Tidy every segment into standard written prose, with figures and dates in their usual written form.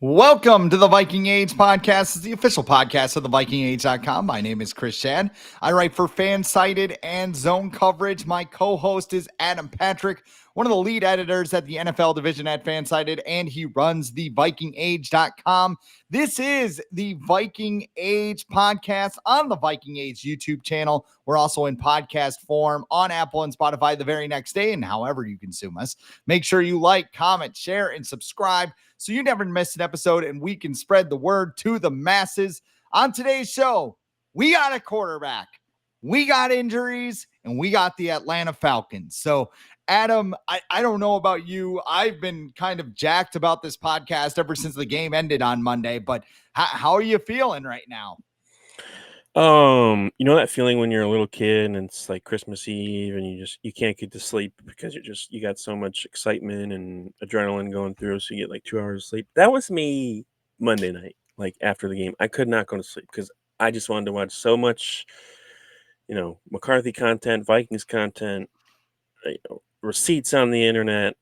Welcome to the Viking Age podcast. It's the official podcast of the VikingAge.com. My name is Chris Schad. I write for FanSided and Zone Coverage. My co-host is Adam Patrick, one of the lead editors at the NFL division at FanSided, and he runs the VikingAge.com. This is the Viking Age podcast on the Viking Age YouTube channel. We're also in podcast form on Apple and Spotify the very next day, and however you consume us. Make sure you like, comment, share, and subscribe so you never miss an episode and we can spread the word to the masses. On today's show, we got a quarterback, we got injuries, and we got the Atlanta Falcons. So, Adam, I don't know about you. I've been kind of jacked about this podcast ever since the game ended on Monday, but how are you feeling right now? You know that feeling when you're a little kid and it's like Christmas Eve and you can't get to sleep because you got so much excitement and adrenaline going through, so you get like 2 hours of sleep. That was me Monday night, like after the game. I could not go to sleep because I just wanted to watch so much, McCarthy content, Vikings content, receipts on the internet.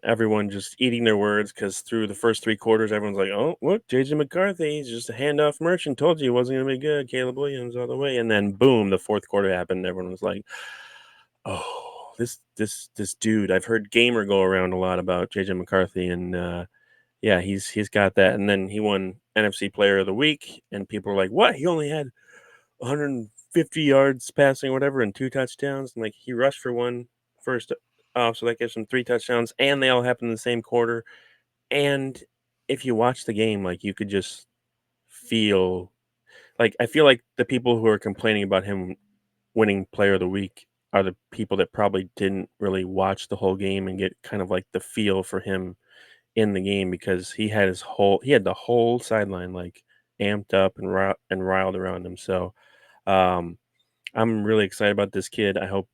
Everyone just eating their words because through the first three quarters, everyone's like, "Oh, look, JJ McCarthy, he's just a handoff merchant. Told you it wasn't gonna be good. Caleb Williams all the way." And then boom, the fourth quarter happened. Everyone was like, "Oh, this dude." I've heard Gamer go around a lot about JJ McCarthy, and yeah, he's got that. And then he won NFC Player of the Week, and people were like, "What? He only had 150 yards passing, or whatever, and 2 touchdowns, and like he rushed for one first off, so that gives him 3 touchdowns, and they all happened in the same quarter." And if you watch the game, like you could just feel like I feel like the people who are complaining about him winning Player of the Week are the people that probably didn't really watch the whole game and get kind of like the feel for him in the game, because he had the whole sideline like amped up and riled around him. So um, I'm really excited about this kid. I hope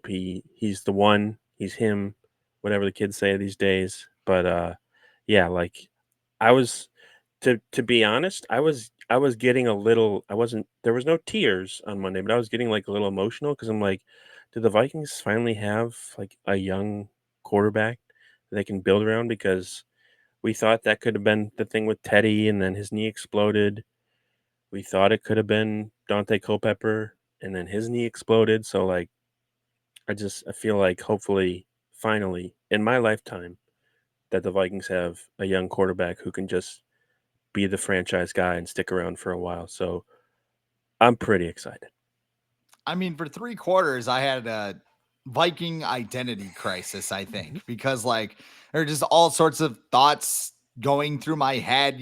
he's the one. He's him, whatever the kids say these days. But yeah, like I was to be honest, I was getting a little. I wasn't. There was no tears on Monday, but I was getting like a little emotional because I'm like, do the Vikings finally have like a young quarterback that they can build around? Because we thought that could have been the thing with Teddy, and then his knee exploded. We thought it could have been Dante Culpepper, and then his knee exploded. So like I feel like hopefully finally in my lifetime that the Vikings have a young quarterback who can just be the franchise guy and stick around for a while. So I'm pretty excited. I mean, for 3 quarters, I had a Viking identity crisis, I Mhm. think, because like there are just all sorts of thoughts going through my head.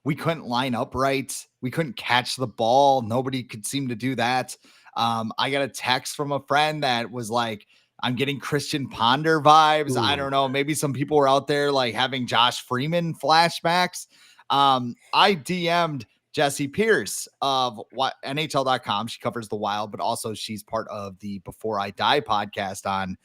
We couldn't line up right. We couldn't catch the ball. Nobody could seem to do that. I got a text from a friend that was like, I'm getting Christian Ponder vibes. I Ooh. don't know. Maybe some people were out there like having Josh Freeman flashbacks. I DM'd Jesse Pierce of NHL.com. She covers the Wild, but also she's part of the Before I Die podcast on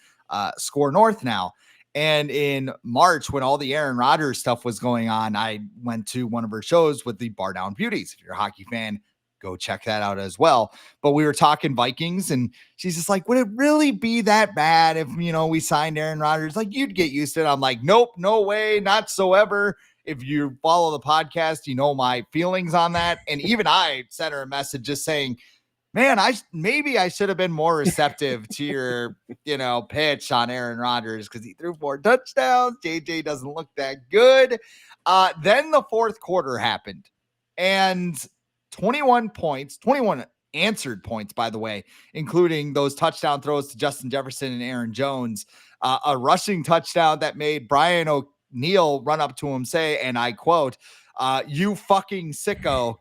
Score North now. And in March, when all the Aaron Rodgers stuff was going on, I went to one of her shows with the Bar Down Beauties. If you're a hockey fan, go check that out as well. But we were talking Vikings, and she's just like, would it really be that bad if, we signed Aaron Rodgers? Like, you'd get used to it. I'm like, nope, no way, not so ever. If you follow the podcast, you know my feelings on that. And even I sent her a message just saying, man, maybe I should have been more receptive to your, pitch on Aaron Rodgers because he threw 4 touchdowns. JJ doesn't look that good. Then the fourth quarter happened, and 21 points, 21 answered points, by the way, including those touchdown throws to Justin Jefferson and Aaron Jones, a rushing touchdown that made Brian O'Neill run up to him, say, and I quote, "You fucking sicko."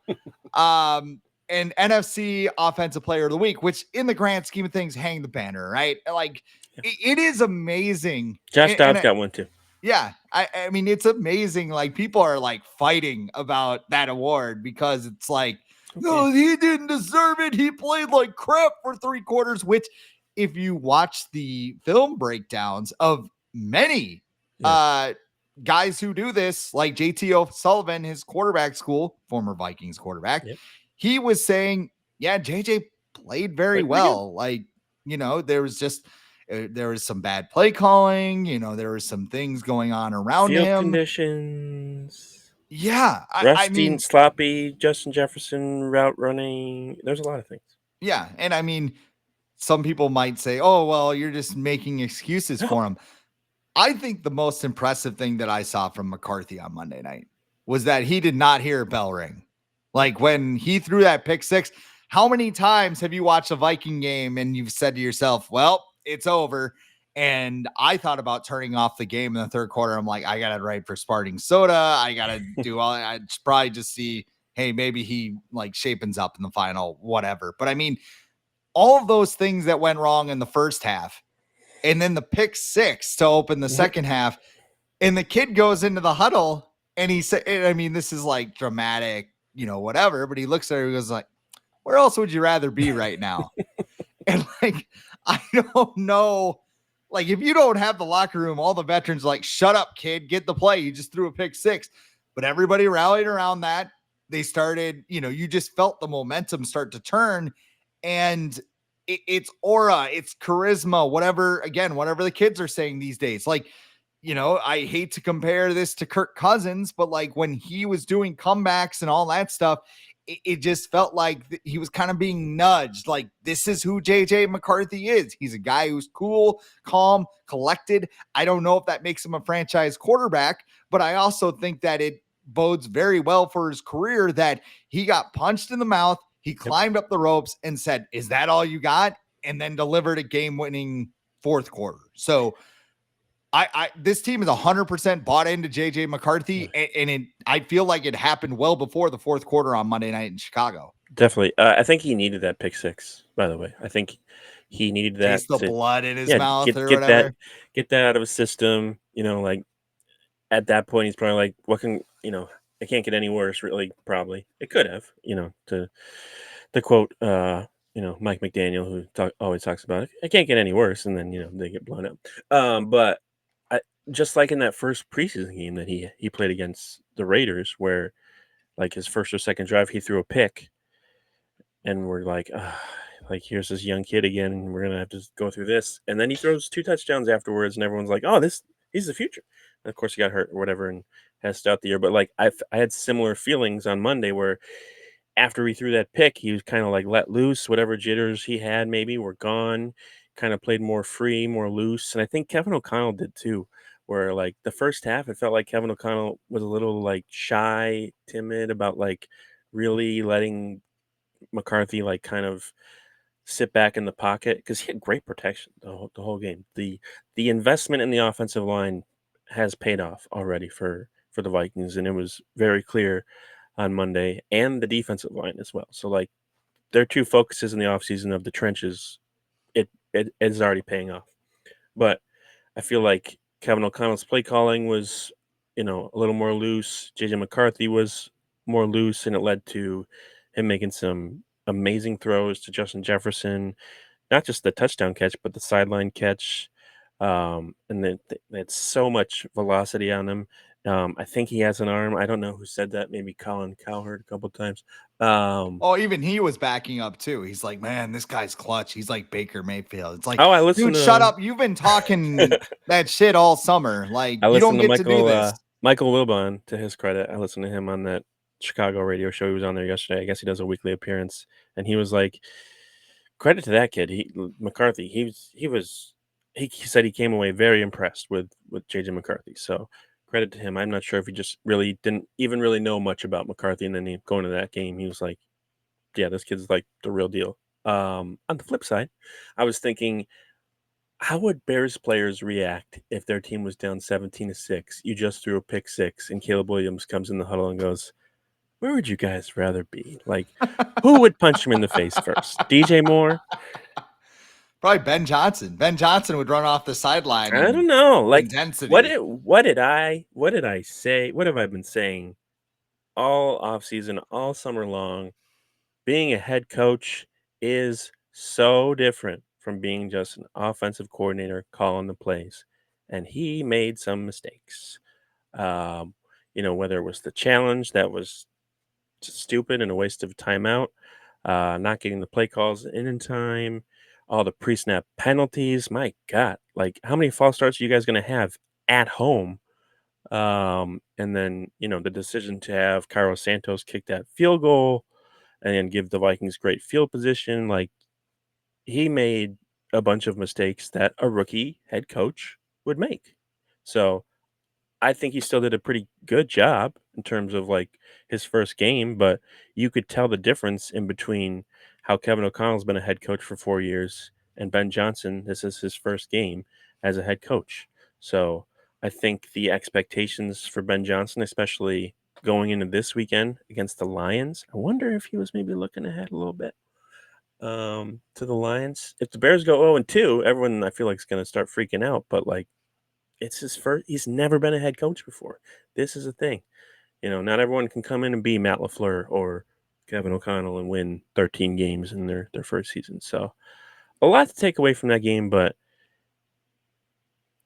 And NFC Offensive Player of the Week, which in the grand scheme of things, hang the banner, right? Like Yeah. it is amazing. Josh Dobbs got one too. Yeah, I mean, it's amazing. Like people are like fighting about that award because it's like, no, he didn't deserve it. He played like crap for 3 quarters, which if you watch the film breakdowns of many guys who do this, like JT O'Sullivan, his quarterback school, former Vikings quarterback, Yep. he was saying, yeah, JJ played very Played pretty good. well. Like, there was just there was some bad play calling, there was some things going on around Field him. conditions. Yeah, I Rusty, mean, sloppy, Justin Jefferson route running. There's a lot of things. yeah, and I mean, some people might say, "Oh, well, you're just making excuses for him." I think the most impressive thing that I saw from McCarthy on Monday night was that he did not hear a bell ring. Like when he threw that pick six, how many times have you watched a Viking game and you've said to yourself, well, it's over? And I thought about turning off the game in the third quarter. I'm like, I got to write for Sparting Soda. I got to do all, I'd probably just see, hey, maybe he like shapens up in the final, whatever. But I mean, all of those things that went wrong in the first half, and then the pick six to open the second half. And the kid goes into the huddle and he said, I mean, this is like dramatic, whatever, but he looks at her and goes like, where else would you rather be right now? And like, I don't know. Like, if you don't have the locker room, all the veterans like, shut up, kid, get the play. You just threw a pick six. But everybody rallied around that. They started, you just felt the momentum start to turn. And it's aura, it's charisma, whatever the kids are saying these days. Like, I hate to compare this to Kirk Cousins, but like when he was doing comebacks and all that stuff, it just felt like he was kind of being nudged. Like, this is who JJ McCarthy is. He's a guy who's cool, calm, collected. I don't know if that makes him a franchise quarterback, but I also think that it bodes very well for his career that he got punched in the mouth. He climbed up the ropes and said, is that all you got? And then delivered a game-winning fourth quarter. So this team is 100% bought into JJ McCarthy, and I feel like it happened well before the fourth quarter on Monday night in Chicago. Definitely. I think he needed that pick six, by the way. I think he needed that Taste the to blood in his mouth or get whatever. that out of his system. Like at that point he's probably like, what can it can't get any worse, really, probably. It could have, to quote Mike McDaniel, who always talks about it. It can't get any worse, and then they get blown up. But just like in that first preseason game that he played against the Raiders, where like his first or second drive he threw a pick, and we're like, like here's this young kid again, and we're gonna have to go through this, and then he throws 2 touchdowns afterwards, and everyone's like, oh, he's the future. And of course he got hurt or whatever and has to start the year. But like I had similar feelings on Monday where after he threw that pick, he was kind of like let loose. Whatever jitters he had maybe were gone. Kind of played more free, more loose. And I think Kevin O'Connell did too, where like the first half, it felt like Kevin O'Connell was a little like shy, timid about like really letting McCarthy like kind of sit back in the pocket because he had great protection the whole game. The investment in the offensive line has paid off already for the Vikings, and it was very clear on Monday, and the defensive line as well. So like their two focuses in the offseason of the trenches, it is already paying off. But I feel like Kevin O'Connell's play calling was, a little more loose. JJ McCarthy was more loose, and it led to him making some amazing throws to Justin Jefferson, not just the touchdown catch, but the sideline catch. And then they had so much velocity on him. I think he has an arm. I don't know who said that. Maybe Colin Cowherd a couple times. Oh, even he was backing up too. He's like, man, this guy's clutch. He's like Baker Mayfield. It's like, I listened dude, shut up. You've been talking that shit all summer. Like, I you don't listened to get to do this. Michael Wilbon, to his credit. I listened to him on that Chicago radio show. He was on there yesterday. I guess he does a weekly appearance, and he was like, credit to that kid. McCarthy. He said he came away very impressed with JJ McCarthy. So credit to him. I'm not sure if he just really didn't even really know much about McCarthy, and then going to that game, he was like, yeah, this kid's like the real deal. On the flip side, I was thinking, how would Bears players react if their team was down 17-6? You just threw a pick six, and Caleb Williams comes in the huddle and goes, where would you guys rather be? Like, who would punch him in the face first? DJ Moore? Probably Ben Johnson. Ben Johnson would run off the sideline I and don't know. Like, intensity. what did I say? What have I been saying all offseason, all summer long? Being a head coach is so different from being just an offensive coordinator calling the plays. And he made some mistakes. Whether it was the challenge that was stupid and a waste of timeout, not getting the play calls in time, all the pre-snap penalties. My God, like how many false starts are you guys going to have at home And then, the decision to have Carlos Santos kick that field goal and then give the Vikings great field position, like he made a bunch of mistakes that a rookie head coach would make. So I think he still did a pretty good job in terms of like his first game, but you could tell the difference in between how Kevin O'Connell's been a head coach for 4 years and Ben Johnson. This is his first game as a head coach. So I think the expectations for Ben Johnson, especially going into this weekend against the Lions, I wonder if he was maybe looking ahead a little bit to the Lions. If the Bears go 0-2, everyone I feel like is going to start freaking out, but like it's his first. He's never been a head coach before. This is a thing. Not everyone can come in and be Matt LaFleur or Kevin O'Connell and win 13 games in their first season. So a lot to take away from that game, but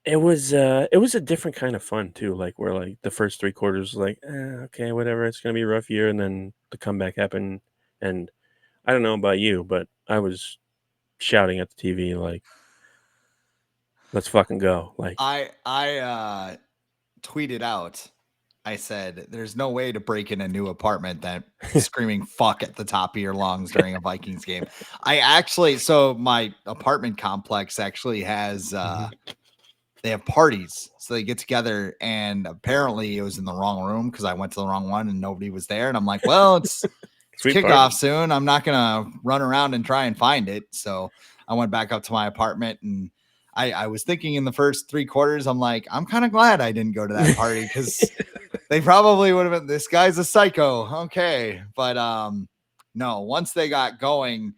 it was a different kind of fun too. Like where like the first three quarters, like okay, whatever, it's gonna be a rough year, and then the comeback happened. And I don't know about you, but I was shouting at the TV like, "Let's fucking go!" Like I tweeted out, I said, there's no way to break in a new apartment that screaming fuck at the top of your lungs during a Vikings game. So my apartment complex actually has, Mhm. they have parties. So they get together, and apparently it was in the wrong room because I went to the wrong one and nobody was there. And I'm like, well, it's Sweet kickoff party. soon. I'm not gonna run around and try and find it. So I went back up to my apartment, and I was thinking in the first three quarters, I'm like, I'm kind of glad I didn't go to that party because they probably would have been, this guy's a psycho. Okay. But no, once they got going,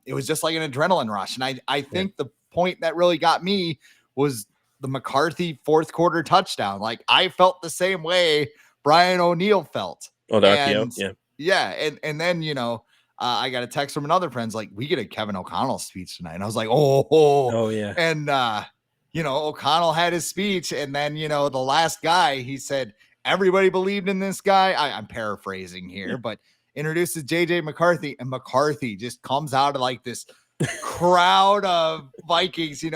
it was just like an adrenaline rush. And I Yeah. think the point that really got me was the McCarthy fourth quarter touchdown. Like I felt the same way Brian O'Neill felt. Oh, the RPO. And Yeah. yeah, and then I got a text from another friend's like, we get a Kevin O'Connell speech tonight. And I was like, oh. Oh yeah. And O'Connell had his speech, and then the last guy, he said everybody believed in this guy. I'm paraphrasing here, Yeah. but introduces JJ McCarthy, and McCarthy just comes out of like this crowd of Vikings, and,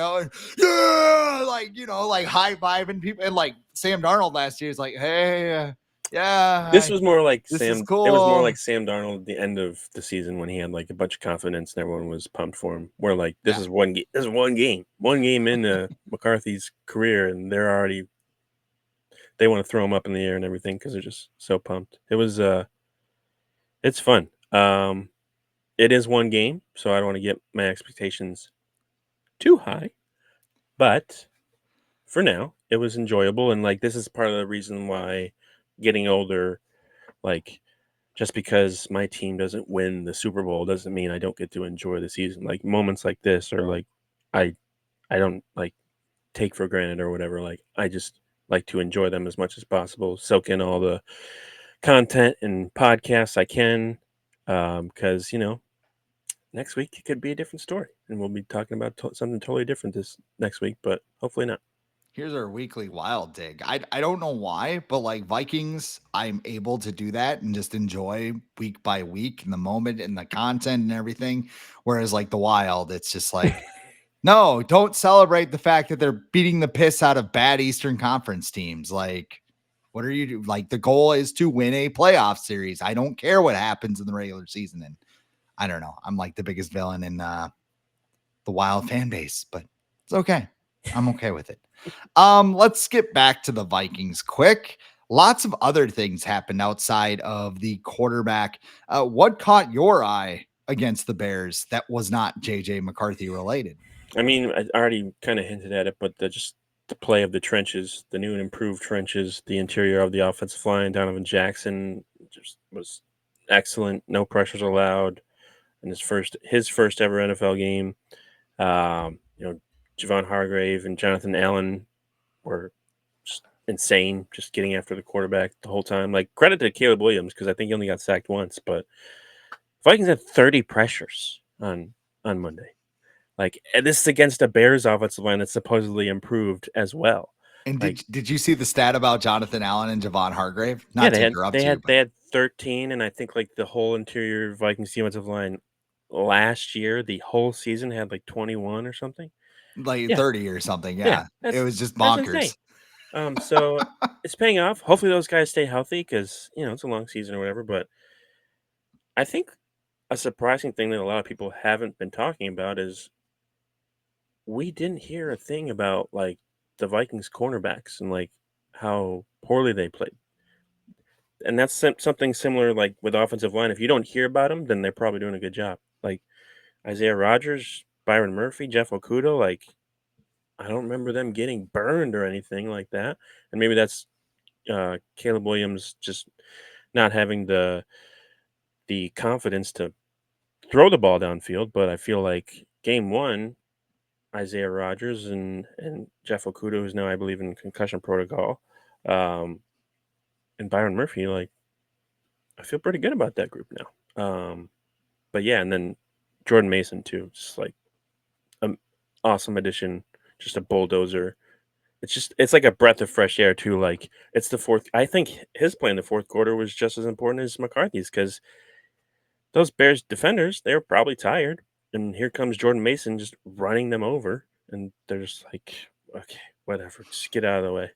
yeah, like high fiving people, and like Sam Darnold last year is like, hey, This yeah, was more like this is Sam. It was more cool. like Sam Darnold at the end of the season when he had like a bunch of confidence and everyone was pumped for him. Where like this Yeah. is one game. This is one game into McCarthy's career, and they want to throw him up in the air and everything because they're just so pumped. It's fun. It is one game, so I don't want to get my expectations too high, but for now, it was enjoyable, and like this is part of the reason why getting older, like just because my team doesn't win the Super Bowl doesn't mean I don't get to enjoy the season. Like moments like this are like I I don't like take for granted or whatever. Like I just like to enjoy them as much as possible, soak in all the content and podcasts I can, because next week it could be a different story, and we'll be talking about something totally different this next week, but hopefully not. Here's our weekly wild dig. I don't know why, but like Vikings, I'm able to do that and just enjoy week by week and the moment and the content and everything. Whereas like the wild, it's just like, no, don't celebrate the fact that they're beating the piss out of bad Eastern Conference teams. Like, what are you do? Like the goal is to win a playoff series. I don't care what happens in the regular season. And I don't know. I'm like the biggest villain in the wild fan base, but it's okay. I'm okay with it. Let's get back to the Vikings quick. Lots of other things happened outside of the quarterback. What caught your eye against the Bears that was not JJ McCarthy related? I mean, I already kind of hinted at it, but just the play of the trenches, the new and improved trenches, the interior of the offensive line, Donovan Jackson just was excellent. No pressures allowed in his first ever NFL game. Um, you know, Javon Hargrave and Jonathan Allen were just insane, just getting after the quarterback the whole time. Like credit to Caleb Williams because I think he only got sacked once, but Vikings had 30 pressures on Monday. Like, and this is against a Bears offensive line that's supposedly improved as well. And Like, did you see the stat about Jonathan Allen and Javon Hargrave? yeah, Not they to had interrupt they you, had but they had 13, and I think like the whole interior Vikings defensive line last year, the whole season had like 21 or something. like Yeah, 30 or something. yeah, Yeah, it that's was just that's insane. bonkers. So it's paying off. Hopefully those guys stay healthy because it's a long season or whatever. But I think a surprising thing that a lot of people haven't been talking about is we didn't hear a thing about like the Vikings cornerbacks and like how poorly they played. And that's something similar like with offensive line. If you don't hear about them, then they're probably doing a good job. Like Isaiah Rodgers, Byron Murphy, Jeff Okuda, like I don't remember them getting burned or anything like that. And maybe that's Caleb Williams just not having the confidence to throw the ball downfield. But I feel like game one, Isaiah Rodgers and Jeff Okuda, who's now I believe in concussion protocol, um, and Byron Murphy, like I feel pretty good about that group now. But yeah, and then Jordan Mason too, just like an awesome addition, just a bulldozer. It's like a breath of fresh air too. Like it's the fourth. I think his play in the fourth quarter was just as important as McCarthy's because those Bears defenders, they were probably tired, and here comes Jordan Mason just running them over, and they're just like, okay, whatever, just get out of the way.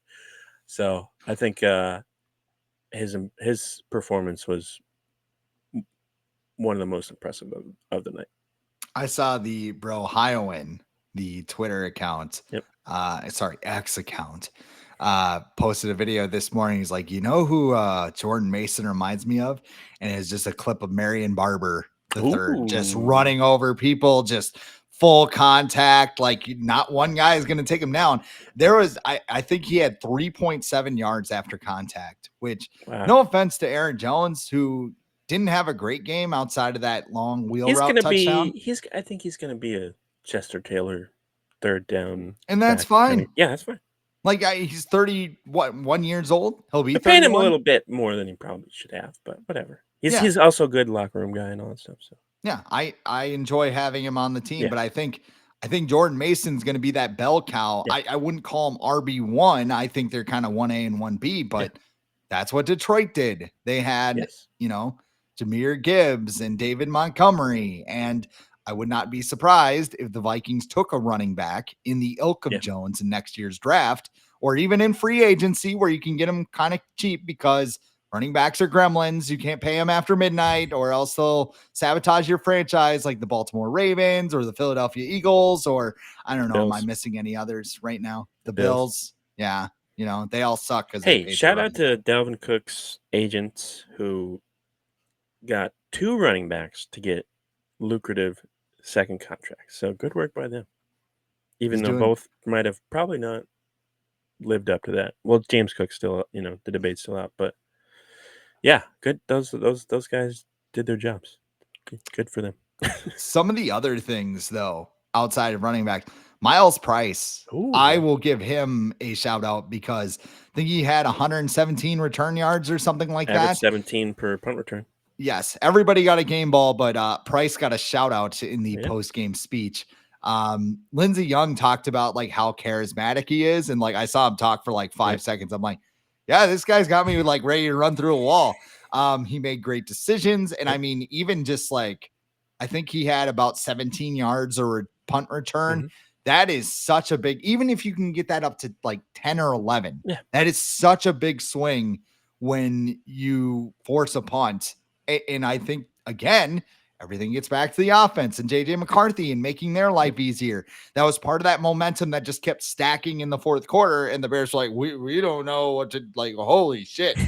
So I think his performance was one of the most impressive of the night. I saw the Brohioan, the Twitter account, Yep. X account, posted a video this morning. He's like, you know who Jordan Mason reminds me of? And it's just a clip of Marion Barber the third, just running over people, just full contact. Like not one guy is going to take him down. There was, I think he had 3.7 yards after contact, which no offense to Aaron Jones, who didn't have a great game outside of that long wheel route touchdown. I think he's gonna be a Chester Taylor third down, and that's fine. Yeah, that's fine. Like he's 1 years old. He'll be. They're paying him a little bit more than he probably should have, but whatever. He's also a good locker room guy and all that stuff. So yeah, I enjoy having him on the team, but I think Jordan Mason's going to be that bell cow. Yeah. I wouldn't call him RB1. I think they're kind of 1A and 1B, but that's what Detroit did. They had Jahmyr Gibbs and David Montgomery, and I would not be surprised if the Vikings took a running back in the ilk of Jones in next year's draft, or even in free agency where you can get them kind of cheap because running backs are gremlins. You can't pay them after midnight or else they'll sabotage your franchise like the Baltimore Ravens or the Philadelphia Eagles, or I don't know. Bills. Am I missing any others right now? The Bills. Yeah. They all suck. Hey, shout out to Dalvin Cook's agents who got 2 running backs to get lucrative second contracts. So good work by them. Even though both might have probably not lived up to that. Well, James Cook still, the debate's still out, but yeah, good. Those guys did their jobs. Good for them. Some of the other things though, outside of running back, Miles Price, I will give him a shout out because I think he had 117 return yards or something like that. 17 per punt return. Yes, everybody got a game ball, but Price got a shout out in the post-game speech. Lindsey Young talked about like how charismatic he is, and like I saw him talk for like 5 seconds. I'm like, yeah, this guy's got me like ready to run through a wall. He made great decisions, and I mean, even just like I think he had about 17 yards or a punt return. Mm-hmm. That is such a big, even if you can get that up to like 10 or 11, that is such a big swing when you force a punt. And I think, again, everything gets back to the offense and JJ McCarthy and making their life easier. That was part of that momentum that just kept stacking in the fourth quarter. And the Bears were like, we don't know what to, like, holy shit.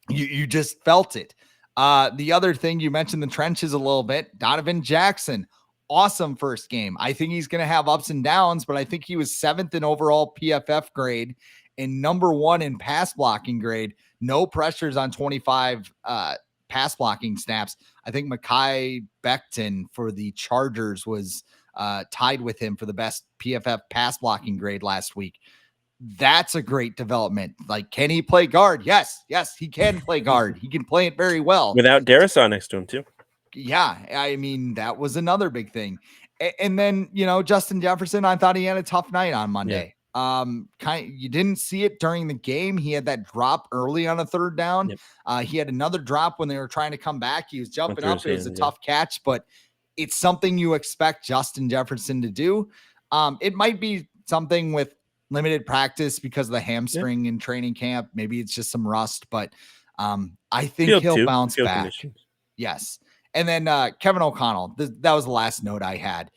You just felt it. The other thing you mentioned the trenches a little bit, Donovan Jackson, awesome first game. I think he's going to have ups and downs, but I think he was 7th in overall PFF grade and number 1 in pass blocking grade. No pressures on 25 pass blocking snaps. I think Mekhi Becton for the Chargers was tied with him for the best PFF pass blocking grade last week. That's a great development. Like, can he play guard? Yes, he can play guard. He can play it very well. Without Darisaw next to him, too. Yeah, I mean, that was another big thing. And then, Justin Jefferson, I thought he had a tough night on Monday. Yeah. You didn't see it during the game. He had that drop early on a third down. Yep. He had another drop when they were trying to come back. He was jumping up. It was a tough catch, but it's something you expect Justin Jefferson to do. It might be something with limited practice because of the hamstring in training camp. Maybe it's just some rust, but I think he'll bounce back. Conditions. Yes. And then Kevin O'Connell, that was the last note I had.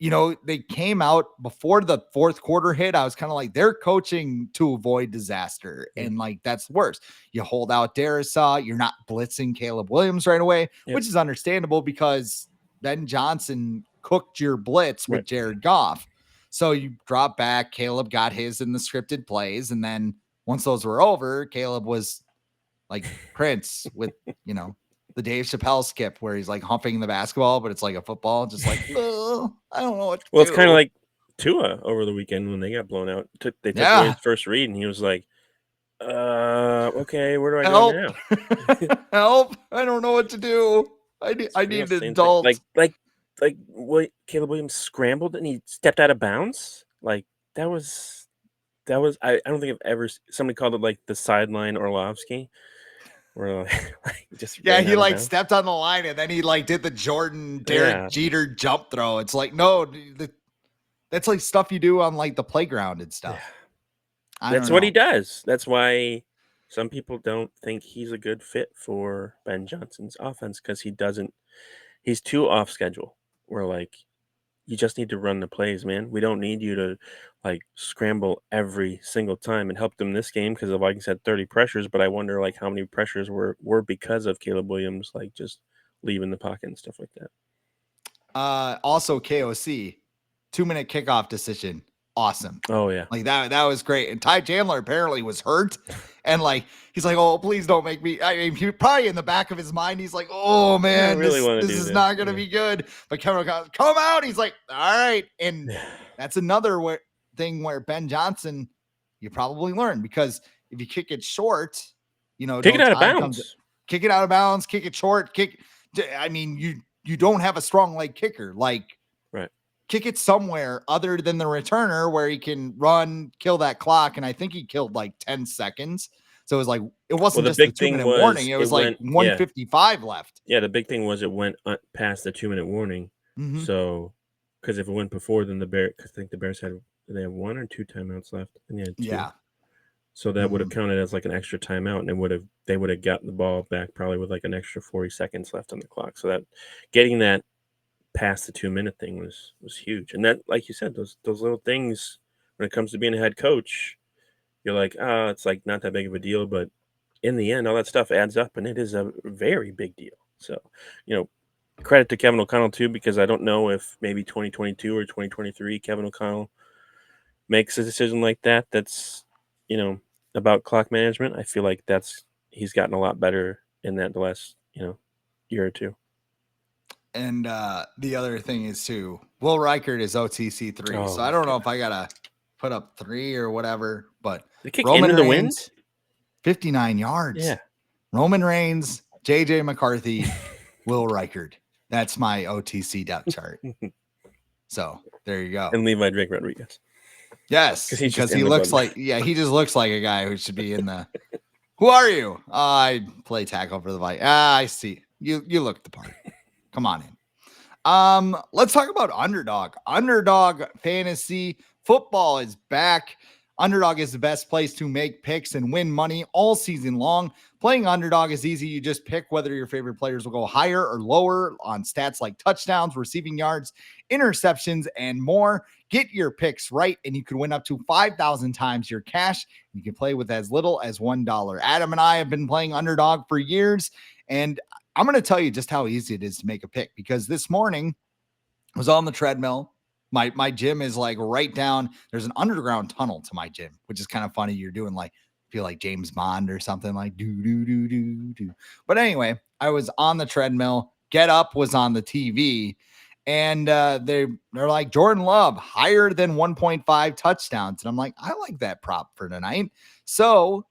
They came out before the fourth quarter hit. I was kind of like, they're coaching to avoid disaster. And like, that's the worst. You hold out Darisaw. You're not blitzing Caleb Williams right away, which is understandable because Ben Johnson cooked your blitz with Jared Goff. So you drop back. Caleb got his in the scripted plays. And then once those were over, Caleb was like Prince with, the Dave Chappelle skip where he's like humping the basketball, but it's like a football, just like, oh, I don't know what to do. It's kind of like Tua over the weekend when they got blown out. They took away his first read, and he was like, okay, where do I go now? Help. I don't know what to do. I need an adult. Like Caleb Williams scrambled and he stepped out of bounds. Like that was, I don't think I've ever, somebody called it like the sideline Orlovsky. Where he like stepped on the line and then he like did the Jordan Derek Jeter jump throw. It's like, no, that's like stuff you do on like the playground and stuff. That's what he does. That's why some people don't think he's a good fit for Ben Johnson's offense because he's too off schedule. We're like, you just need to run the plays, man. We don't need you to like scramble every single time. And helped them this game because the Vikings had 30 pressures, but I wonder like how many pressures were because of Caleb Williams, like just leaving the pocket and stuff like that. Also KOC 2-minute kickoff decision. Awesome. Oh yeah. Like that was great. And Ty Chandler apparently was hurt. And like, he's like, oh, please don't make me. I mean, he probably in the back of his mind, he's like, oh man, this is not going to be good. But Kevin O'Connell, come out. He's like, all right. And that's another thing where Ben Johnson, you probably learn because if you kick it short, kick it out of bounds, kick it out of bounds, kick it short, I mean, you don't have a strong leg kicker. Like, kick it somewhere other than the returner where he can run, kill that clock. And I think he killed like 10 seconds. So it was like, it wasn't just a 2-minute warning. It was like 1:55 left. Yeah. The big thing was it went past the 2-minute warning. Mm-hmm. So, because if it went before, then I think the Bears had 1 or 2 timeouts left. And they had 2. Yeah. So that would have counted as like an extra timeout and they would have gotten the ball back probably with like an extra 40 seconds left on the clock. So that getting that past the 2-minute thing was huge. And that, like you said, those little things when it comes to being a head coach, you're like, it's like not that big of a deal, but in the end, all that stuff adds up and it is a very big deal. So, credit to Kevin O'Connell too, because I don't know if maybe 2022 or 2023, Kevin O'Connell makes a decision like that. That's, about clock management. I feel like he's gotten a lot better in that the last, year or two. And the other thing is too, Will Reichert is OTC 3. So I don't know if I gotta put up 3 or whatever, but they kick into the wind, 59 yards. Yeah. Roman Reigns, JJ McCarthy, Will Reichert. That's my OTC depth chart. So there you go. And Levi Drake Rodriguez. Yes, because he looks like he just looks like a guy who should be in the. Who are you? I play tackle for the Vikings. I see you look the part. Come on in. Let's talk about Underdog. Underdog fantasy football is back. Underdog is the best place to make picks and win money all season long. Playing Underdog is easy. You just pick whether your favorite players will go higher or lower on stats like touchdowns, receiving yards, interceptions, and more. Get your picks right, and you can win up to 5,000 times your cash. You can play with as little as $1. Adam and I have been playing Underdog for years, and I'm going to tell you just how easy it is to make a pick, because this morning I was on the treadmill. My gym is like right down. There's an underground tunnel to my gym, which is kind of funny. You're doing like, feel like James Bond or something like do. But anyway, I was on the treadmill. Get Up was on the TV, and they're like Jordan Love higher than 1.5 touchdowns. And I'm like, I like that prop for tonight. So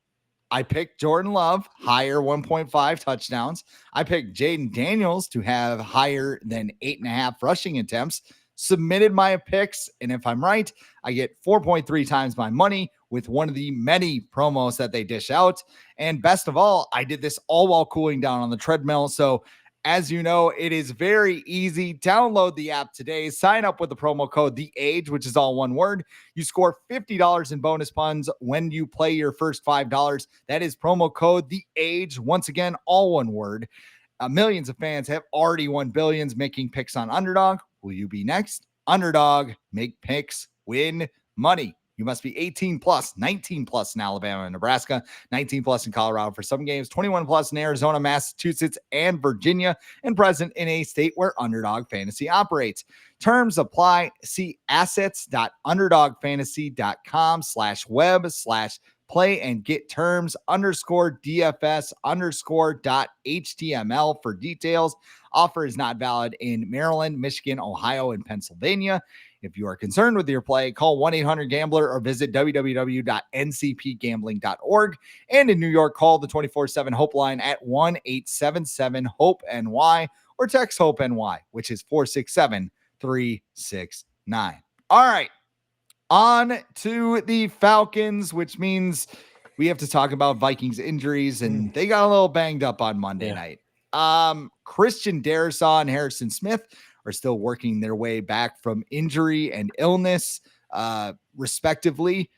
I picked Jordan Love higher 1.5 touchdowns. I picked Jaden Daniels to have higher than 8.5 rushing attempts. Submitted my picks, and if I'm right, I get 4.3 times my money with one of the many promos that they dish out. And best of all, I did this all while cooling down on the treadmill. So As you know, it is very easy. Download the app today. Sign up with the promo code The Age, which is all one word. You score $50 in bonus funds when you play your first $5. That is promo code The Age. Once again, all one word. Millions of fans have already won billions making picks on Underdog. Will you be next? Underdog, make picks, win money. You must be 18 plus, 19 plus in Alabama and Nebraska, 19 plus in Colorado for some games, 21 plus in Arizona, Massachusetts, and Virginia, and present in a state where Underdog Fantasy operates. Terms apply. See assets.underdogfantasy.com/web/play and get terms _DFS_.html for details. Offer is not valid in Maryland, Michigan, Ohio, and Pennsylvania. If you are concerned with your play, call 1-800-GAMBLER or visit www.ncpgambling.org. And in New York, call the 24/7 Hope line at 1-877-HOPE-NY or text HOPE-NY, which is 467-369. All right. On to the Falcons, which means we have to talk about Vikings injuries, and they got a little banged up on Monday night. Christian Darrisaw and Harrison Smith are still working their way back from injury and illness, respectively.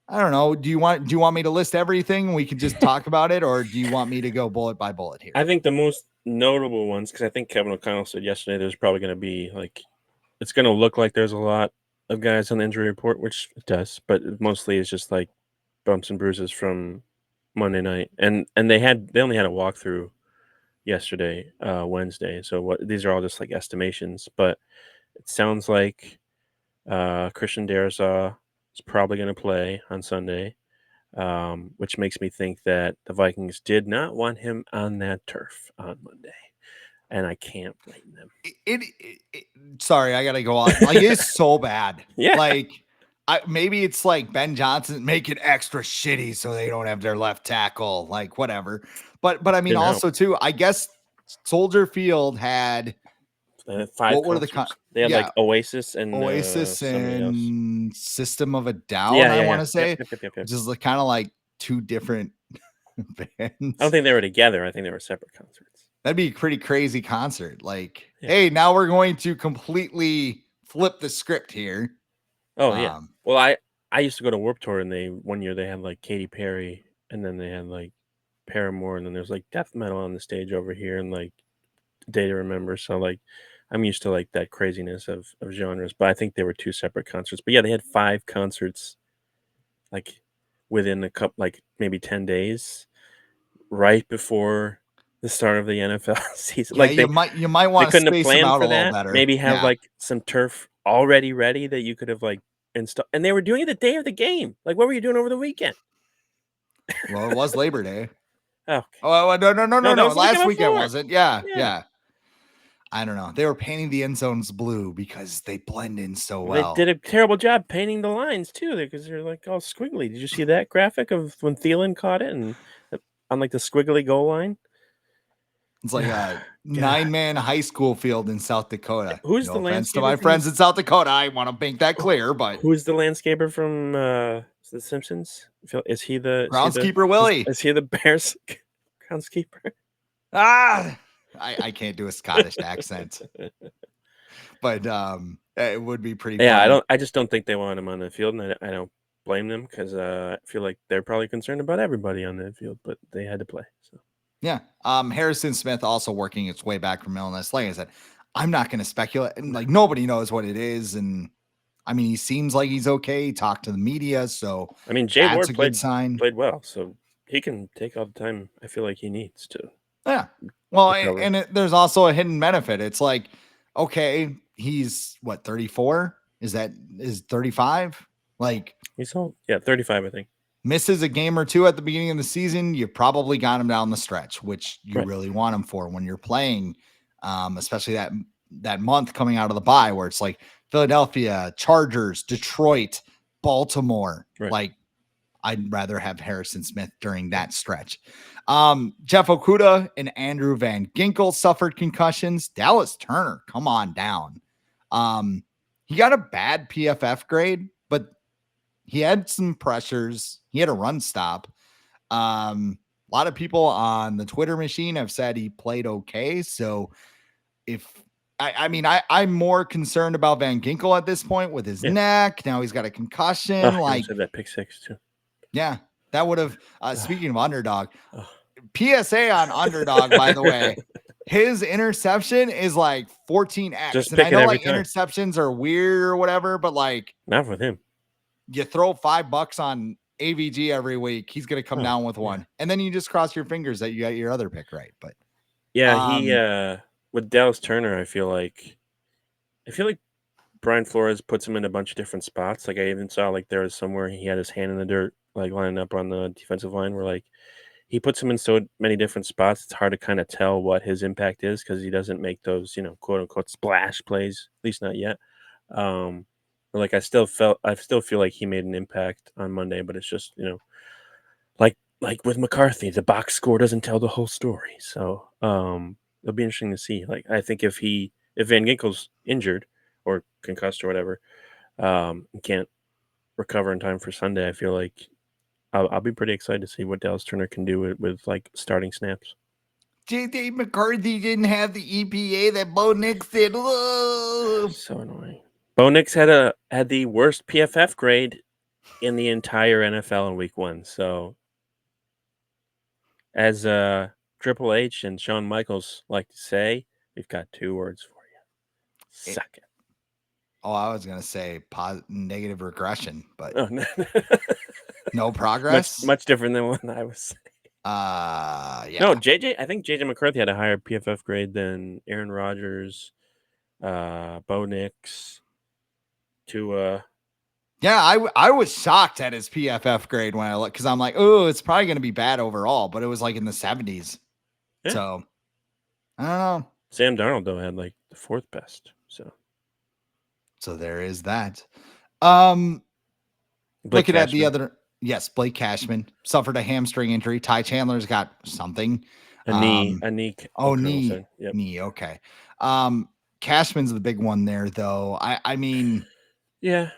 I don't know. Do you want me to list everything? We can just talk about it, or do you want me to go bullet by bullet here? I think the most notable ones, because I think Kevin O'Connell said yesterday there's probably going to be it's going to look like there's a lot of guys on the injury report, which it does, but mostly it's just like bumps and bruises from Monday night, and they only had a walkthrough yesterday, Wednesday. So these are all just like estimations, but it sounds like Christian Darrisaw is probably going to play on Sunday, which makes me think that the Vikings did not want him on that turf on Monday. And I can't blame them. Sorry, I gotta go on. Like, it's so bad. Yeah. Like, maybe it's like Ben Johnson make it extra shitty so they don't have their left tackle. Like, whatever. But I mean, also too, I guess Soldier Field had 5 what were they had like Oasis and System of a Down. Yeah, I want to say, yep. which is kind of like two different bands. I don't think they were together. I think they were separate concerts. That'd be a pretty crazy concert. Like, hey, now we're going to completely flip the script here. Oh yeah. Well, I used to go to Warped Tour, and one year they had like Katy Perry, and then they had like Paramore, and then there's like death metal on the stage over here, and like Day to Remember. So like, I'm used to like that craziness of genres, but I think they were two separate concerts. But yeah, they had 5 concerts like within a couple, like maybe 10 days, right before the start of the NFL season. Yeah, like you might want to space them out a little better. Maybe have like some turf already ready that you could have like installed. And they were doing it the day of the game. Like, what were you doing over the weekend? Well, it was Labor Day. Oh, no. Last weekend wasn't. Yeah. I don't know. They were painting the end zones blue because they blend in so well. They did a terrible job painting the lines too, because they're like all squiggly. Did you see that graphic of when Thielen caught it and on like the squiggly goal line? It's like a 9-man high school field in South Dakota. Who's the landscaper? To my friends in South Dakota, I want to make that clear. But who's the landscaper from The Simpsons? Is he the groundskeeper? Willie? Is he the Bears groundskeeper? I can't do a Scottish accent, but it would be pretty. Yeah, funny. I just don't think they want him on the field, and I don't blame them, because I feel like they're probably concerned about everybody on the field, but they had to play. So. Yeah. Harrison Smith also working its way back from illness. Like I said, I'm not going to speculate. And like, nobody knows what it is. And I mean, he seems like he's okay. He talked to the media. So I mean, Jay Ward played well. So he can take all the time I feel like he needs to. Yeah. Well, there's also a hidden benefit. It's like, okay, he's what, 34? Is 35? Like, he's old. Yeah, 35, I think. Misses a game or two at the beginning of the season, you probably got him down the stretch, which you really want him for when you're playing, especially that month coming out of the bye where it's like Philadelphia, Chargers, Detroit, Baltimore. Right. Like, I'd rather have Harrison Smith during that stretch. Jeff Okudah and Andrew Van Ginkel suffered concussions. Dallas Turner, come on down. He got a bad PFF grade, but he had some pressures. He had a run stop. A lot of people on the Twitter machine have said he played okay. So I'm more concerned about Van Ginkel at this point with his neck. Now he's got a concussion. Oh, like, said that pick six too. Yeah, that would have. Speaking of Underdog, PSA on Underdog, by the way, his interception is like 14x. Just and I know like time. interceptions are weird or whatever, but like not with him. You throw $5 on AVG every week, he's gonna come down with one, and then you just cross your fingers that you got your other pick right. But he with Dallas Turner, I feel like Brian Flores puts him in a bunch of different spots. Like I even saw like there was somewhere he had his hand in the dirt, like lining up on the defensive line, where like he puts him in so many different spots. It's hard to kind of tell what his impact is because he doesn't make those, quote unquote splash plays, at least not yet. But like I still feel like he made an impact on Monday, but it's just, like with McCarthy, the box score doesn't tell the whole story. So it'll be interesting to see. Like I think if Van Ginkel's injured or concussed or whatever, can't recover in time for Sunday, I feel like I'll be pretty excited to see what Dallas Turner can do with like starting snaps. JJ McCarthy didn't have the EPA that Bo Nix did. Whoa. So annoying. Bo Nix had the worst PFF grade in the entire NFL in week 1. So as Triple H and Shawn Michaels like to say, we've got 2 words for you. Suck it. Oh, I was going to say negative regression, but no. No progress. Much different than what I was saying. Yeah. No, I think JJ McCarthy had a higher PFF grade than Aaron Rodgers, Bo Nix, Tua. Yeah, I was shocked at his PFF grade when I looked because I'm like, oh, it's probably going to be bad overall, but it was like in the 70s. Yeah. So I don't know. Sam Darnold though had like the 4th best. So there is that. Blake looking Cashman. At the other, yes, Blake Cashman suffered a hamstring injury. Ty Chandler's got something. A knee. Oh, knee. Yep. Knee. Okay. Cashman's the big one there, though. I mean, yeah.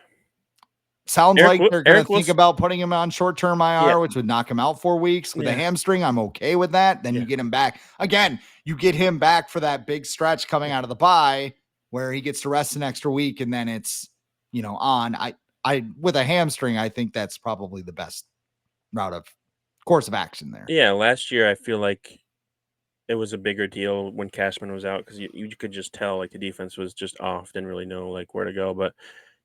Sounds like they're going to think about putting him on short-term IR, which would knock him out 4 weeks with a hamstring. I'm okay with that. Then you get him back. Again, you get him back for that big stretch coming out of the bye where he gets to rest an extra week, and then it's, on. I with a hamstring, I think that's probably the best course of action there. Yeah, last year I feel like it was a bigger deal when Cashman was out because you could just tell like the defense was just off, didn't really know like where to go. But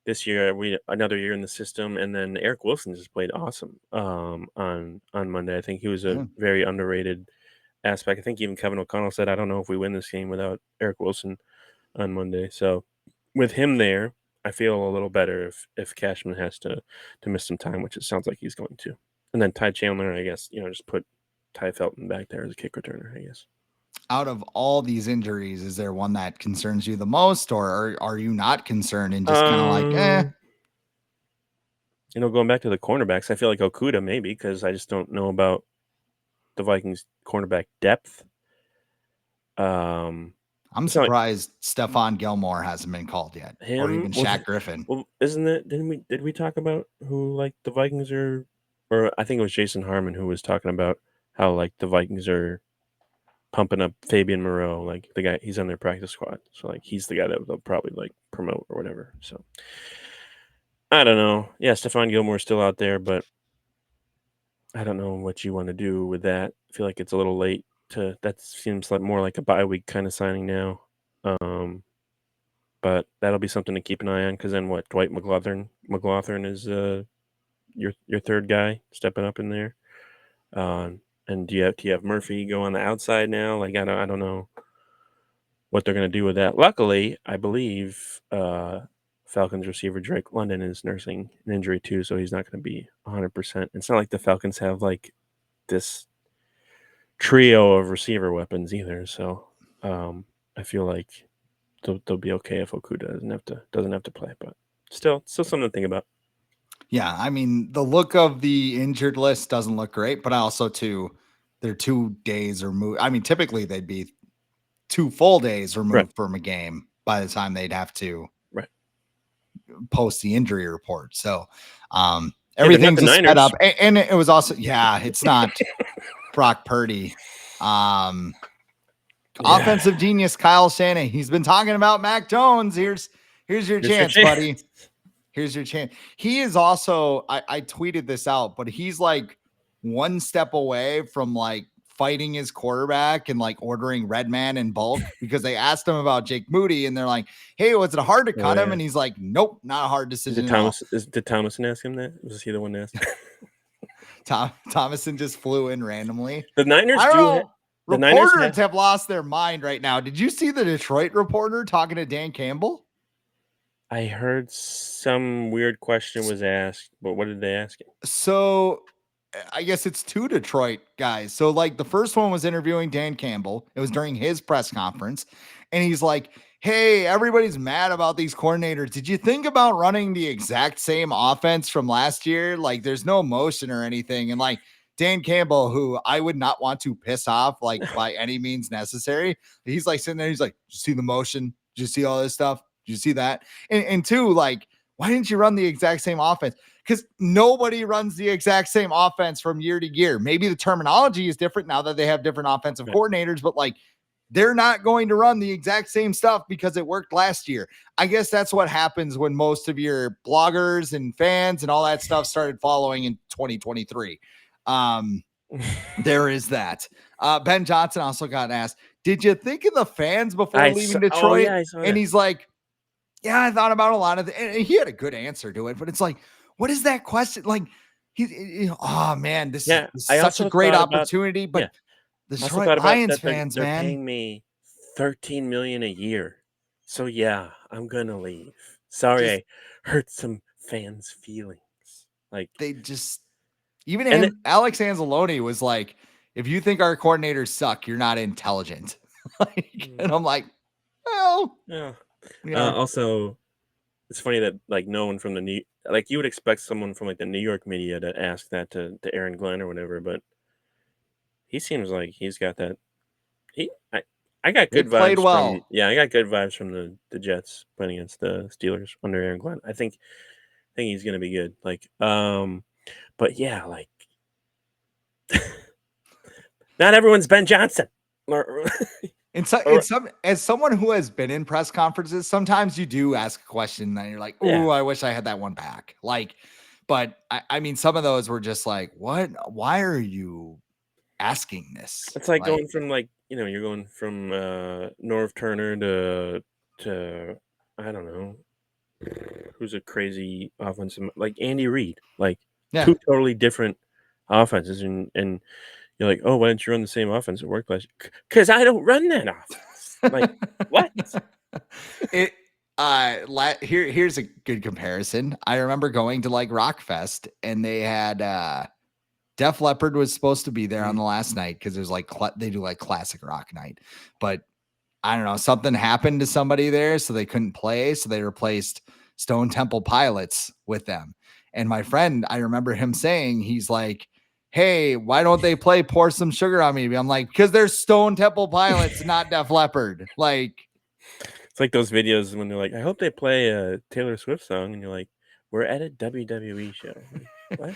this year another year in the system, and then Eric Wilson just played awesome on Monday. I think he was a very underrated aspect. I think even Kevin O'Connell said, I don't know if we win this game without Eric Wilson on Monday. So with him there, I feel a little better if Cashman has to miss some time, which it sounds like he's going to. And then Ty Chandler, I guess, just put Ty Felton back there as a kick returner, I guess. Out of all these injuries, is there one that concerns you the most, or are you not concerned and just kind of like, going back to the cornerbacks, I feel like Okuda maybe because I just don't know about the Vikings cornerback depth. I'm surprised Stephon Gilmore hasn't been called yet, or even Shaq Griffin. Well, isn't it? Did we talk about who like the Vikings are, or I think it was Jason Harmon who was talking about how like the Vikings are pumping up Fabian Moreau, like the guy, he's on their practice squad. So like he's the guy that they'll probably like promote or whatever. So I don't know. Yeah, Stephon Gilmore's still out there, but I don't know what you want to do with that. I feel like it's a little late that seems like more like a bye week kind of signing now. But that'll be something to keep an eye on because then what? Dwight McLaughlin is your third guy stepping up in there. And do you have Murphy go on the outside now? Like I don't know what they're going to do with that. Luckily, I believe Falcons receiver Drake London is nursing an injury too, so he's not going to be 100%. It's not like the Falcons have like this trio of receiver weapons either. So I feel like they'll be okay if Okuda doesn't have to play, but still something to think about. Yeah, I mean, the look of the injured list doesn't look great, but also they're 2 days removed. I mean, typically they'd be 2 full days removed from a game by the time they'd have to post the injury report. So everything's just sped up. And it was also, it's not Brock Purdy. Offensive genius Kyle Shanahan. He's been talking about Mac Jones. Here's your chance, buddy. Here's your chance. He is also, I tweeted this out, but he's like one step away from like fighting his quarterback and like ordering Red Man in bulk because they asked him about Jake Moody and they're like, hey, was it hard to cut him? And he's like, nope, not a hard decision. Did Thomason ask him that? Was he the one that asked? Thomason just flew in randomly. The Niners Reporters have lost their mind right now. Did you see the Detroit reporter talking to Dan Campbell? I heard some weird question was asked, but what did they ask him? So I guess it's two Detroit guys. So like the first one was interviewing Dan Campbell. It was during his press conference. And he's like, hey, everybody's mad about these coordinators. Did you think about running the exact same offense from last year? Like there's no motion or anything. And like Dan Campbell, who I would not want to piss off like by any means necessary. He's like sitting there. He's like, did you see the motion? Did you see all this stuff? Did you see that? And two, like, why didn't you run the exact same offense? Because nobody runs the exact same offense from year to year. Maybe the terminology is different now that they have different offensive coordinators, but like they're not going to run the exact same stuff because it worked last year. I guess that's what happens when most of your bloggers and fans and all that stuff started following in 2023. There is that. Ben Johnson also got asked, did you think of the fans before leaving Detroit? And he's like, yeah, I thought about a lot of and he had a good answer to it, but it's like, what is that question? Like, oh man, this is such a great opportunity, but the Detroit Lions fans, they're man, paying me $13 million a year, so yeah, I'm gonna leave. Sorry, I hurt some fans' feelings. Like they just even Alex Anzalone was like, if you think our coordinators suck, you're not intelligent. And I'm like, well, yeah. Also, it's funny that like no one from you would expect someone from like the New York media to ask that to Aaron Glenn or whatever, but he seems like he's got that. I got good vibes from I got good vibes from the Jets playing against the Steelers under Aaron Glenn. I think he's gonna be good. Like, but yeah, like not everyone's Ben Johnson. As someone who has been in press conferences, sometimes you do ask a question and you're like, "Oh, I wish I had that one back." Like, but I mean, some of those were just like, "What? Why are you asking this?" It's like going from you're going from Norv Turner to I don't know who's a crazy offensive like Andy Reid, like two totally different offenses, and you're like, oh, why didn't you run the same offense at work last year? Because I don't run that offense. Like, what? Here's a good comparison. I remember going to like Rockfest and they had Def Leppard was supposed to be there on the last night because there's like they do like classic rock night, but I don't know, something happened to somebody there, so they couldn't play, so they replaced Stone Temple Pilots with them. And my friend, I remember him saying, he's like, hey, why don't they play Pour Some Sugar on Me? I'm like, because they're Stone Temple Pilots, not Def Leppard. Like, it's like those videos when they're like, I hope they play a Taylor Swift song, and you're like, we're at a WWE show. Like, what?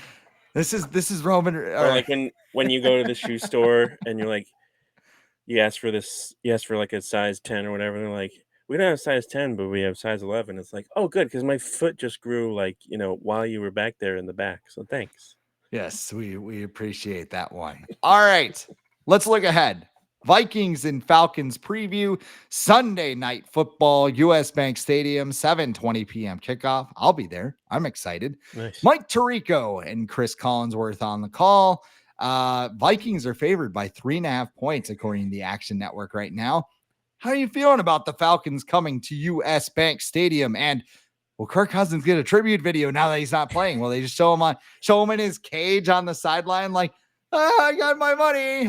This is Roman. Or like when you go to the shoe store and you're like, you ask for like a size 10 or whatever, and they're like, we don't have size 10, but we have size 11. It's like, oh, good, because my foot just grew like, while you were back there in the back. So thanks. Yes, we appreciate that one. All right, let's look ahead. Vikings and Falcons preview, Sunday night football, US Bank Stadium, 7:20 p.m. kickoff. I'll be there. I'm excited. Nice. Mike Tirico and Chris Collinsworth on the call. Vikings are favored by 3.5 points, according to the Action Network right now. How are you feeling about the Falcons coming to US Bank Stadium? And will Kirk Cousins get a tribute video now that he's not playing? Will they just show him in his cage on the sideline, like, I got my money.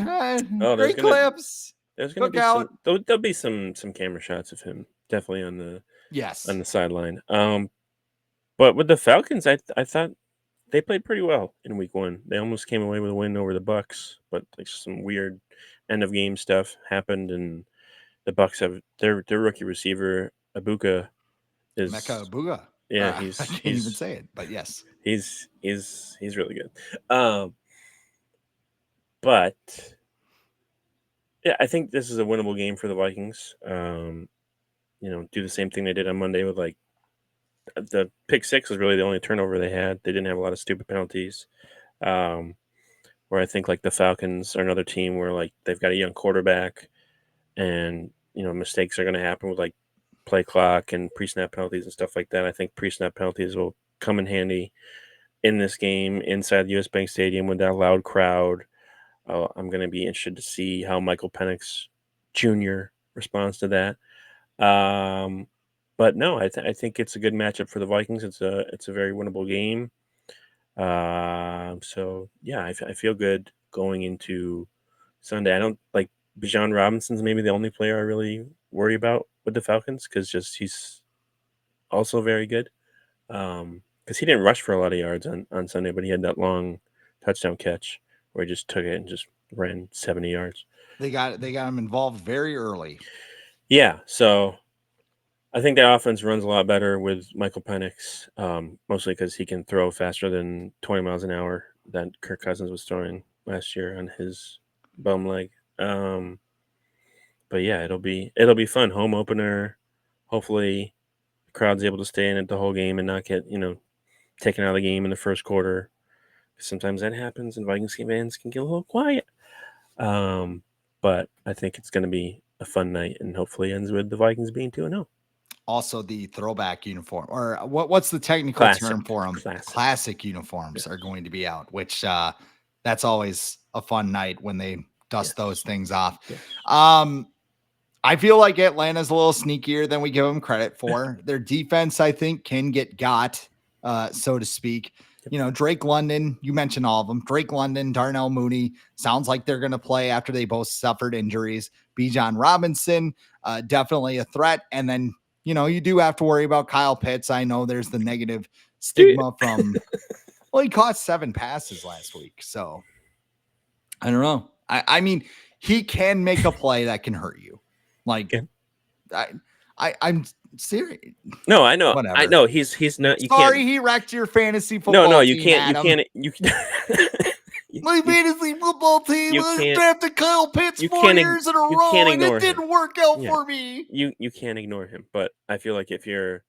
Great clips. There's gonna be there'll be some camera shots of him definitely on the sideline. But with the Falcons, I thought they played pretty well in week 1. They almost came away with a win over the Bucs, but like some weird end of game stuff happened, and the Bucs have their rookie receiver Ibuka is Mecca Ibuka. Yeah, I can't even say it, but yes, he's really good. But yeah, I think this is a winnable game for the Vikings. Do the same thing they did on Monday with like the pick six was really the only turnover they had. They didn't have a lot of stupid penalties. Where I think like the Falcons are another team where like they've got a young quarterback, and mistakes are going to happen with like play clock and pre-snap penalties and stuff like that. I think pre-snap penalties will come in handy in this game inside the US Bank Stadium with that loud crowd. I'm going to be interested to see how Michael Penix Jr. responds to that. But no, I think it's a good matchup for the Vikings. It's a very winnable game. So yeah, I feel good going into Sunday. I don't like Bijan Robinson's maybe the only player I really worry about with the Falcons because he's also very good. Because he didn't rush for a lot of yards on Sunday, but he had that long touchdown catch where he just took it and just ran 70 yards. They got him involved very early. Yeah, so I think that offense runs a lot better with Michael Penix, mostly because he can throw faster than 20 miles an hour that Kirk Cousins was throwing last year on his bum leg. But yeah, it'll be fun. Home opener. Hopefully, the crowd's able to stay in it the whole game and not get taken out of the game in the first quarter. Sometimes that happens, and Vikings fans can get a little quiet. But I think it's going to be a fun night, and hopefully ends with the Vikings being 2-0. Also, the throwback uniform, or what's the technical term for them? Classic uniforms are going to be out, which that's always a fun night when they dust those things off. Yes. I feel like Atlanta's a little sneakier than we give them credit for. Their defense, I think, can get got, so to speak. Drake London, you mentioned all of them. Drake London, Darnell Mooney, sounds like they're going to play after they both suffered injuries. Bijan Robinson, definitely a threat. And then, you do have to worry about Kyle Pitts. I know there's the negative stigma from, well, he caught 7 passes last week. So I don't know. I mean, he can make a play that can hurt you. Like, I'm serious. No, I know. Whatever. I know he's not. Sorry, he wrecked your fantasy football. No, you can't. My fantasy football team drafted Kyle Pitts 4 years in a row, and it didn't work out for me. You can't ignore him, but I feel like if you're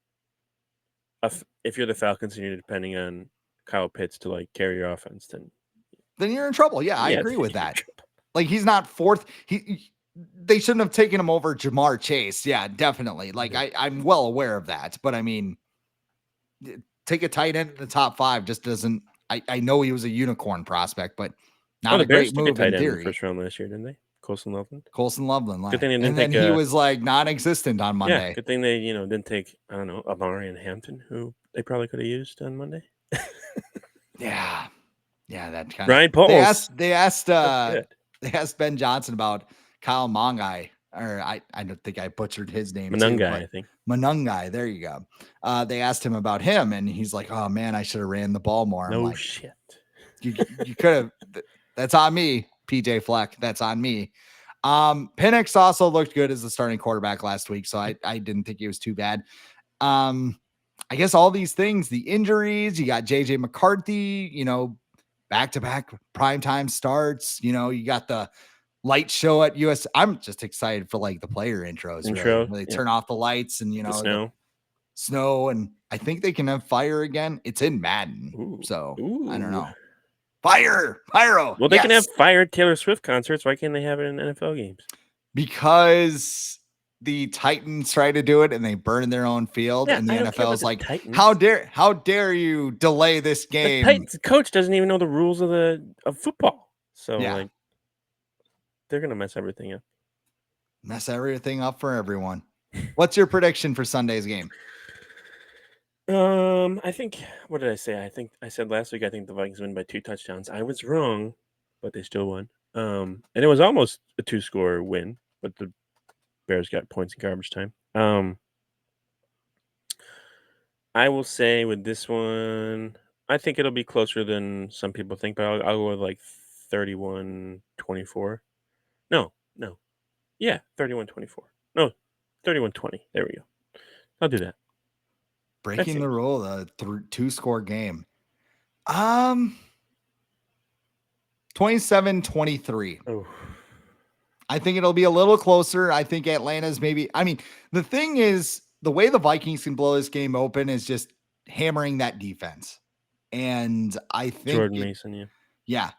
the Falcons and you're depending on Kyle Pitts to like carry your offense, then you're in trouble. Yeah, I agree with that. Like, he's not fourth. They shouldn't have taken him over Jamar Chase. Yeah, definitely. Like, I'm well aware of that. But I mean, take a tight end in the top 5 just doesn't. I know he was a unicorn prospect, but not a great move in theory. In the first round last year, didn't they? Colson Loveland. Good thing they didn't take. He was like non-existent on Monday. Yeah, good thing they didn't take Amari and Hampton, who they probably could have used on Monday. Yeah, that kind Brian of. Poles. They asked Ben Johnson about Kyle Mongai, or I don't think I butchered his name. Manungai, I think. Manungai, there you go. They asked him about him, and he's like, "Oh man, I should have ran the ball more." No like, shit. You could have. That's on me, PJ Fleck. That's on me. Penix also looked good as the starting quarterback last week, so I didn't think he was too bad. I guess all these things, the injuries, you got JJ McCarthy, back-to-back primetime starts, you got the light show at US. I'm just excited for like the player intros. Really. They turn off the lights and, the snow. And I think they can have fire again. It's in Madden. So I don't know. Pyro. Well, they can have fire Taylor Swift concerts. Why can't they have it in NFL games? Because the Titans try to do it and they burn their own field, and the NFL is like, Titans. How dare you delay this game? The Titans coach doesn't even know the rules of football. So like, they're gonna mess everything up. Mess everything up for everyone. What's your prediction for Sunday's game? I think, what did I say? I think I said last week, I think the Vikings win by 2 touchdowns. I was wrong, but they still won. And it was almost a 2-score win, but the Bears got points in garbage time. I will say with this one, I think it'll be closer than some people think, but I'll go with like 31-24. No. Yeah, 31-24. No, 31-20. There we go. I'll do that. Breaking the rule, the 2-score game. 27-23. Oh, I think it'll be a little closer. I think Atlanta's maybe. I mean, the thing is, the way the Vikings can blow this game open is just hammering that defense. And I think, Jordan Mason, yeah.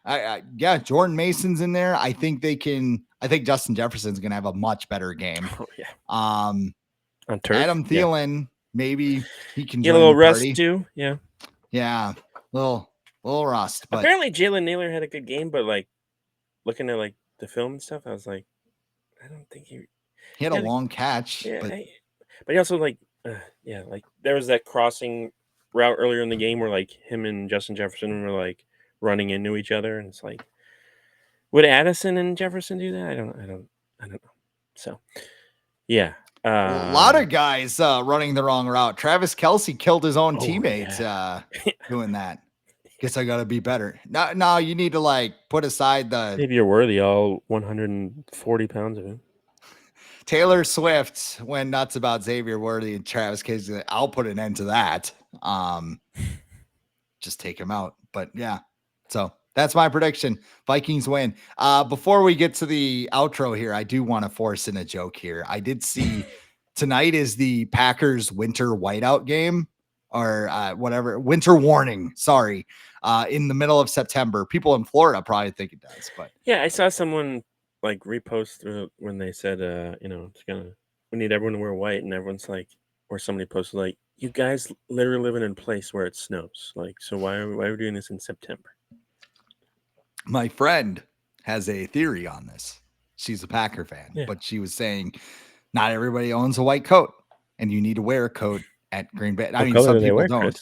yeah, Jordan Mason's in there. I think they can. I think Justin Jefferson's going to have a much better game. Oh, yeah. Um, On turf. Adam Thielen, maybe he can Get a join little the rust party. too. Yeah. Yeah, little rust. But Apparently, Jalen Naylor had a good game, but like looking at like the film and stuff, I was like, I don't think he had a long catch. Yeah, But but he also like, like there was that crossing route earlier in the game where like him and Justin Jefferson were like running into each other, and it's like, would Addison and Jefferson do that? I don't know. So, yeah, a lot of guys running the wrong route. Travis Kelce killed his own teammates doing that. Guess I got to be better. No, you need to like put aside the Xavier Worthy, all 140 pounds of him. Taylor Swift went nuts about Xavier Worthy and Travis Kelce. I'll put an end to that. Just take him out. But yeah, so that's my prediction. Vikings win. Before we get to the outro here, I do want to force in a joke here. I did see tonight is the Packers winter whiteout game or whatever, winter warning. Sorry. In the middle of September. People in Florida probably think it does, but yeah, I saw someone like repost when they said, we need everyone to wear white, and everyone's like, or somebody posted like, you guys literally living in a place where it snows, like, so why are we doing this in September? My friend has a theory on this. She's a Packer fan, but she was saying not everybody owns a white coat, and you need to wear a coat at Green Bay. I mean, some people don't.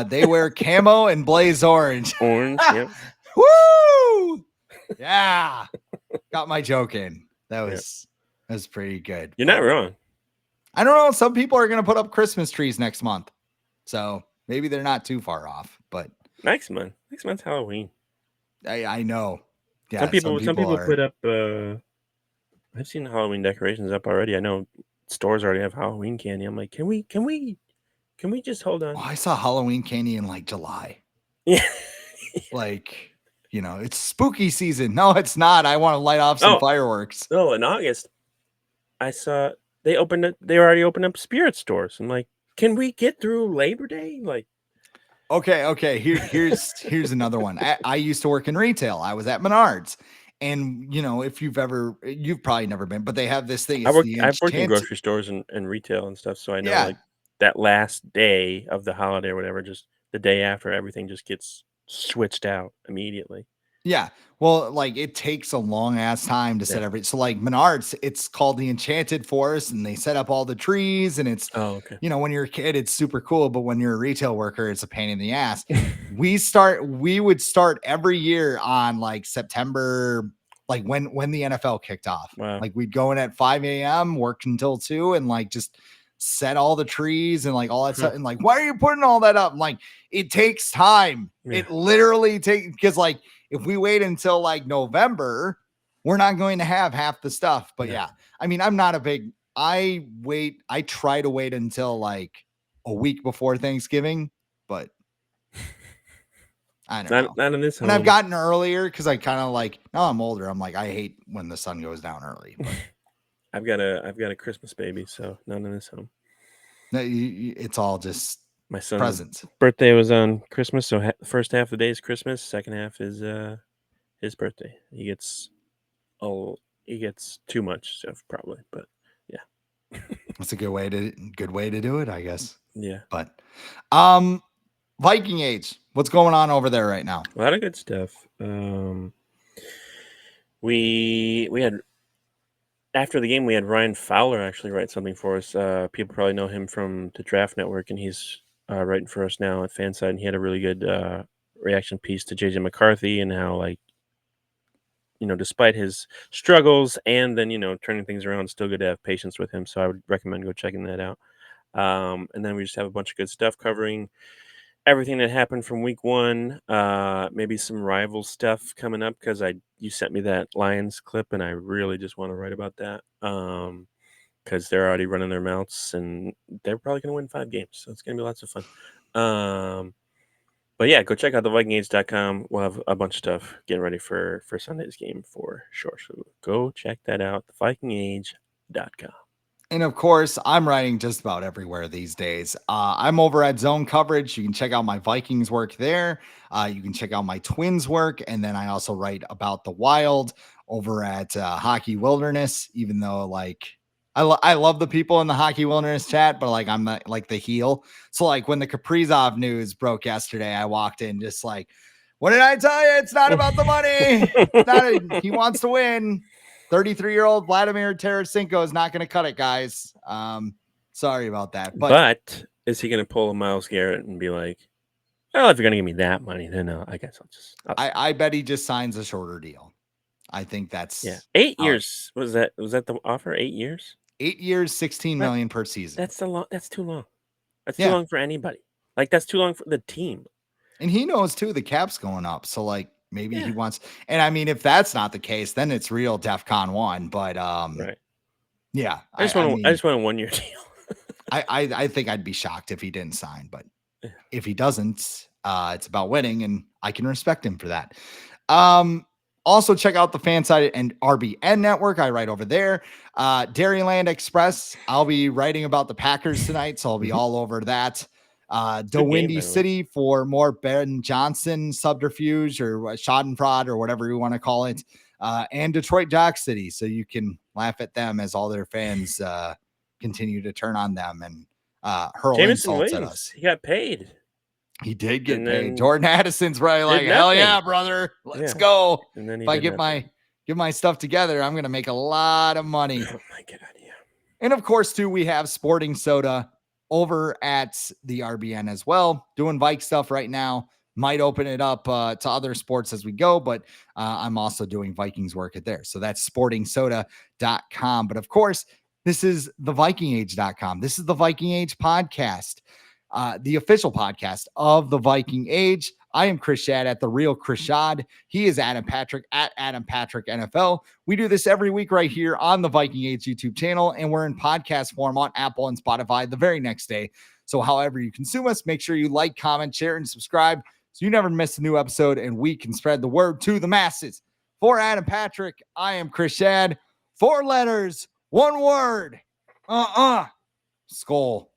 They wear camo and blaze orange. Orange, yep. Woo! Yeah. Got my joke in. That was pretty good. You're not wrong. I don't know. Some people are going to put up Christmas trees next month. So maybe they're not too far off, but next month's Halloween. I know. Yeah. Some people put up, I've seen Halloween decorations up already. I know stores already have Halloween candy. I'm like, can we just hold on? Oh, I saw Halloween candy in like July. Yeah. Like, it's spooky season. No, it's not. I want to light off some fireworks. No, in August, I saw they already opened up spirit stores. I'm like, can we get through Labor Day? Like, okay. Here's another one. I used to work in retail. I was at Menards. And if you've probably never been, but they have this thing. I've worked in grocery stores and retail and stuff. So I know like that last day of the holiday or whatever, just the day after, everything just gets switched out immediately. Yeah. Well, like it takes a long ass time to set everything. So like Menards, it's called the Enchanted Forest, and they set up all the trees, and it's, when you're a kid, it's super cool. But when you're a retail worker, it's a pain in the ass. We would start every year on like September, like when the NFL kicked off. Wow. Like we'd go in at 5 a.m., work until 2, and like just set all the trees and like all that stuff. And like, why are you putting all that up? Like, it takes time. It literally takes, because like, if we wait until like November, we're not going to have half the stuff. But I mean, I'm not I try to wait until like a week before Thanksgiving, but I don't know. Not in this. And I've gotten earlier because I kind of like, now I'm older. I'm like, I hate when the sun goes down early. But I've got a Christmas baby, so none in this home. It's all just my son's presents. Birthday was on Christmas, so the first half of the day is Christmas. Second half is his birthday. He gets too much stuff probably, but yeah, that's a good way to do it, I guess. Yeah, but Viking age, what's going on over there right now? A lot of good stuff. We had. After the game, we had Ryan Fowler actually write something for us. People probably know him from the Draft Network, and he's writing for us now at FanSided. And he had a really good reaction piece to JJ McCarthy and how, like, despite his struggles and then, turning things around, it's still good to have patience with him. So I would recommend go checking that out. And then we just have a bunch of good stuff covering everything that happened from week 1, maybe some rival stuff coming up because you sent me that Lions clip and I really just want to write about that because they're already running their mouths and they're probably going to win 5 games, so it's going to be lots of fun. But yeah, go check out the Vikings.com. We'll have a bunch of stuff getting ready for Sunday's game for sure. So go check that out, the Vikings.com. And of course, I'm writing just about everywhere these days. I'm over at Zone Coverage. You can check out my Vikings work there. You can check out my Twins work. And then I also write about the Wild over at Hockey Wilderness, even though like I love the people in the Hockey Wilderness chat, but like I'm not like the heel. So like when the Kaprizov news broke yesterday, I walked in just like, what did I tell you? It's not about the money. He wants to win. 33-year-old Vladimir Tarasenko is not going to cut it, guys. Sorry about that. But is he going to pull a Myles Garrett and be like, well, if you're going to give me that money, then I guess I bet he just signs a shorter deal. I think that's 8 years. Was that the offer? 8 years? 8 years, $16 million per season. That's too long. That's too long for anybody. Like that's too long for the team. And he knows too the cap's going up. So like maybe he wants, and I mean, if that's not the case, then it's real DEFCON 1. But right. Yeah. I just want a 1-year deal. I think I'd be shocked if he didn't sign, but if he doesn't, it's about winning, and I can respect him for that. Also check out the FanSided and RBN network. I write over there. Dairyland Express. I'll be writing about the Packers tonight, so I'll be all over that. The Windy City for more Ben Johnson subterfuge or Schadenfreude or whatever you want to call it. And Detroit Jock City, so you can laugh at them as all their fans continue to turn on them and hurl insults at us. He got paid. He did get paid. Jordan Addison's probably like, hell yeah, brother. Let's go. And then if I get my stuff together, I'm going to make a lot of money. Oh my God. Yeah. And of course, too, we have Sporting Soda over at the RBN as well, doing Vike stuff right now. Might open it up to other sports as we go, but I'm also doing Vikings work at there. So that's sportingsoda.com. But of course, this is the VikingAge.com. This is the Viking Age podcast. The official podcast of the Viking Age. I am Chris Schad at The Real Chris Schad. He is Adam Patrick at Adam Patrick NFL. We do this every week right here on the Viking Age YouTube channel, and we're in podcast form on Apple and Spotify the very next day. So however you consume us, make sure you like, comment, share, and subscribe so you never miss a new episode, and we can spread the word to the masses. For Adam Patrick, I am Chris Schad. 4 letters, 1 word. Skull.